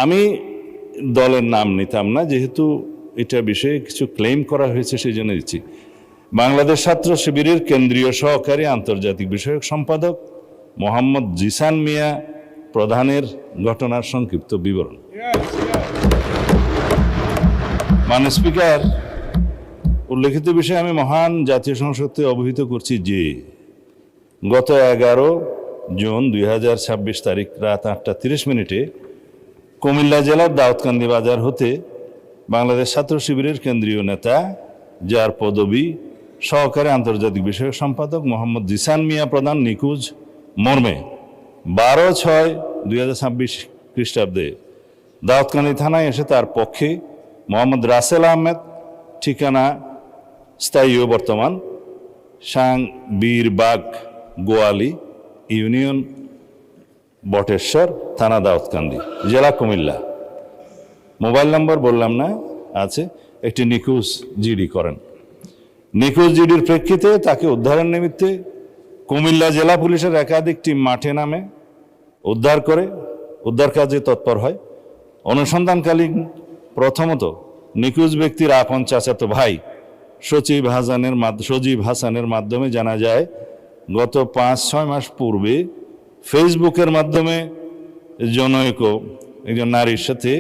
আমি দলের নাম নিতাম না, যেহেতু এটা বিষয়ে কিছু ক্লেম করা হয়েছে সেই জন্য দিচ্ছি। বাংলাদেশ ছাত্র শিবিরের কেন্দ্রীয় সহকারী আন্তর্জাতিক বিষয়ক সম্পাদক মোহাম্মদ জিসান মিয়া প্রধানের ঘটনার সংক্ষিপ্ত বিবরণ। মাননীয় স্পিকার, উল্লেখিত বিষয়ে আমি মহান জাতীয় সংসদকে অবহিত করছি যে গত 11 জুন 2026 তারিখ রাত 8:30 কুমিল্লা জেলার দাউদকান্দি বাজার হতে বাংলাদেশ ছাত্র শিবিরের কেন্দ্রীয় নেতা, যার পদবি সহকারী আন্তর্জাতিক বিষয়ক সম্পাদক মোহাম্মদ জিসান মিয়া প্রধান নিখোঁজ মর্মে 12/6/2026 খ্রিস্টাব্দে দাউদকান্দি থানায় এসে তার পক্ষে মোহাম্মদ রাসেল আহমেদ, ঠিকানা স্থায়ী ও বর্তমান বীরবাগ গোয়ালি ইউনিয়ন বটেশ্বর থানা দাউদকান্দি জেলা কুমিল্লা, মোবাইল নম্বর বললাম না আছে, একটি নিখোঁজ জিডি করেন। নিখোঁজ জিডির প্রেক্ষিতে তাকে উদ্ধারের নিমিত্তে কুমিল্লা জেলা পুলিশের একাধিক টিম মাঠে নামে উদ্ধার কাজে তৎপর হয়। অনুসন্ধানকালীন প্রথমত নিখোঁজ ব্যক্তির আপন চাচাতো ভাই সজীব হাসানের মাধ্যমে জানা যায় গত 5-6 মাস পূর্বে ফেসবুকের মাধ্যমে জনৈক একজন নারীর সাথে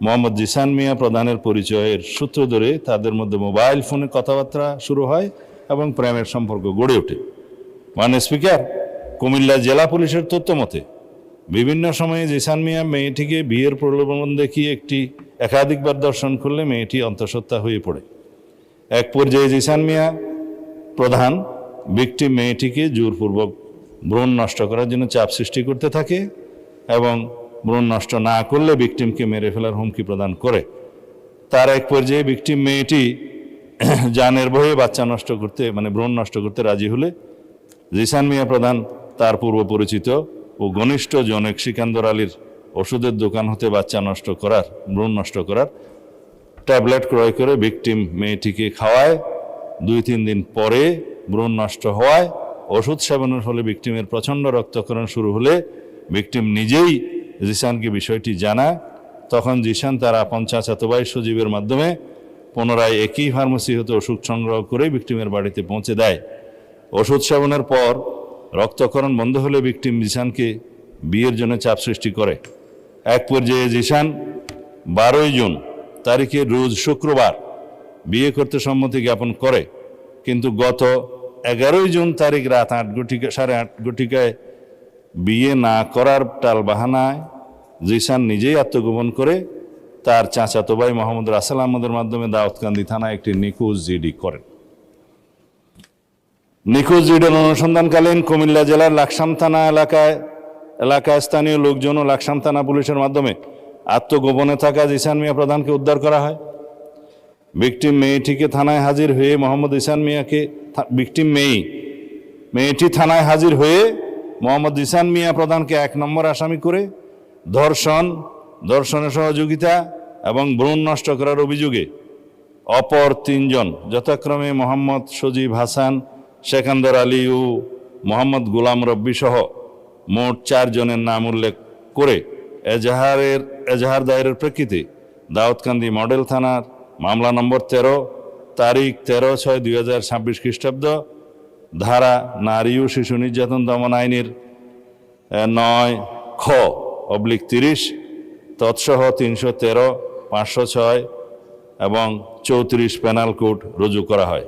মোহাম্মদ জিসান মিয়া প্রধানের পরিচয়ের সূত্র ধরে তাদের মধ্যে মোবাইল ফোনে কথাবার্তা শুরু হয় এবং প্রেমের সম্পর্ক গড়ে ওঠে। মাননীয় স্পিকার, কুমিল্লা জেলা পুলিশের তথ্য মতে বিভিন্ন সময়ে জিসান মিয়া মেয়েটিকে বিয়ের প্রলোভন দেখিয়ে একাধিকবার দর্শন করলে মেয়েটি অন্তঃসত্ত্বা হয়ে পড়ে। এক পর্যায়ে জিসান মিয়া প্রধান ভিকটিম মেয়েটিকে জোরপূর্বক ভ্রূণ নষ্ট করার জন্য চাপ সৃষ্টি করতে থাকে এবং ভ্রূণ নষ্ট না করলে ভিকটিমকে মেরে ফেলার হুমকি প্রদান করে। তার এক পর্যায়ে ভিকটিম মেয়েটি জানের ভয়ে বাচ্চা নষ্ট করতে ভ্রূণ নষ্ট করতে রাজি হলে জিসান মিয়া প্রধান তার পূর্ব পরিচিত ও ঘনিষ্ঠ জনক সিকান্দর আলীর ওষুধের দোকান হতে ভ্রূণ নষ্ট করার ট্যাবলেট ক্রয় করে ভিকটিম মেয়েটিকে খাওয়ায়। 2-3 দিন পরে ভ্রূণ নষ্ট হওয়ায় ওষুধ সেবনের ফলে ভিকটিমের প্রচণ্ড রক্তক্ষরণ শুরু হলে ভিকটিম নিজেই জিসানকে বিষয়টি জানায়। তখন জিসান তার আপন চাচাতো ভাই সজীবের মাধ্যমে পুনরায় একই ফার্মেসি হতে ওষুধ সংগ্রহ করে ভিকটিমের বাড়িতে পৌঁছে দেয়। ওষুধ সেবনের পর রক্তক্ষরণ বন্ধ হলে ভিকটিম জিসানকে বিয়ের জন্য চাপ সৃষ্টি করে। এক পর্যায়ে জিসান 12 জুন তারিখে রোজ শুক্রবার বিয়ে করতে সম্মতি জ্ঞাপন করে, কিন্তু গত 11 জুন তারিখ রাত 8:30 বিয়ে না করার টালবাহানায় জিসান নিজেই আত্মগোপন করে তার চাচাতো ভাই মোহাম্মদ রাসেল আহমদের মাধ্যমে দাউদকান্দি থানায় একটি নিখোঁজ জিডি করেন। নিখোঁজ জিডির অনুসন্ধানকালীন কুমিল্লা জেলার লাকসাম থানা এলাকায় স্থানীয় লোকজন ও লাকসাম থানা পুলিশের মাধ্যমে আত্মগোপনে থাকা জিসান মিয়া প্রধানকে উদ্ধার করা হয়। ভিকটিম মেয়েটিকে থানায় হাজির হয়ে মোহাম্মদ জিসান মিয়াকে মেয়েটি থানায় হাজির হয়ে মোহাম্মদ জিসান মিয়া প্রধানকে 1 নম্বর আসামি করে ধর্ষণে সহযোগিতা এবং ভ্রূণ নষ্ট করার অভিযোগে অপর 3 জন যথাক্রমে মোহাম্মদ সজীব হাসান, সিকান্দর আলী ও মোহাম্মদ গোলাম রব্বি সহ মোট 4 জনের নাম উল্লেখ করে এজাহার দায়েরের প্রেক্ষিতে দাউদকান্দি মডেল থানার মামলা নম্বর 13 তারিখ 13/6/2026 খ্রিস্টাব্দ ধারা নারী ও শিশু নির্যাতন দমন আইনের 9(খ)/30 তৎসহ 313, 506 এবং 34 পেনাল কোড রুজু করা হয়।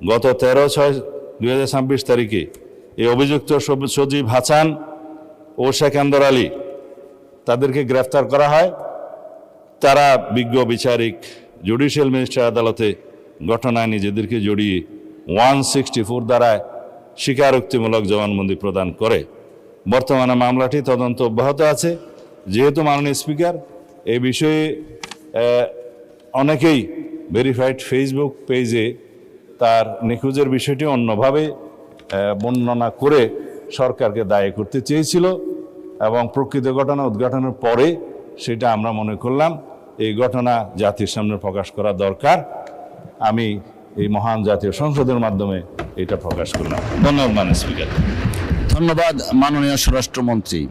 গত 13/6/2026 তারিখে এই অভিযুক্ত সজীব হাসান ও সিকান্দর আলী তাদেরকে গ্রেফতার করা হয়। তারা বিজ্ঞ বিচারিক জুডিশিয়াল ম্যাজিস্ট্রেট আদালতে ঘটনায় নিজেদেরকে জড়িয়ে 164 দ্বারায় স্বীকারোক্তিমূলক জবানবন্দি প্রদান করে। বর্তমানে মামলাটি তদন্ত অব্যাহত আছে। যেহেতু মাননীয় স্পিকার, এই বিষয়ে অনেকেই ভেরিফাইড ফেসবুক পেজে তার নিখোঁজের বিষয়টি অন্যভাবে বর্ণনা করে সরকারকে দায়ী করতে চেয়েছিল এবং প্রকৃত ঘটনা উদ্ঘাটনের পরে সেটা আমরা মনে করলাম এই ঘটনা জাতির সামনে প্রকাশ করা দরকার। আমি এই মহান জাতীয় সংসদের মাধ্যমে এটা প্রকাশ করলাম। ধন্যবাদ মাননীয় স্পিকার। ধন্যবাদ মাননীয় স্বরাষ্ট্রমন্ত্রী।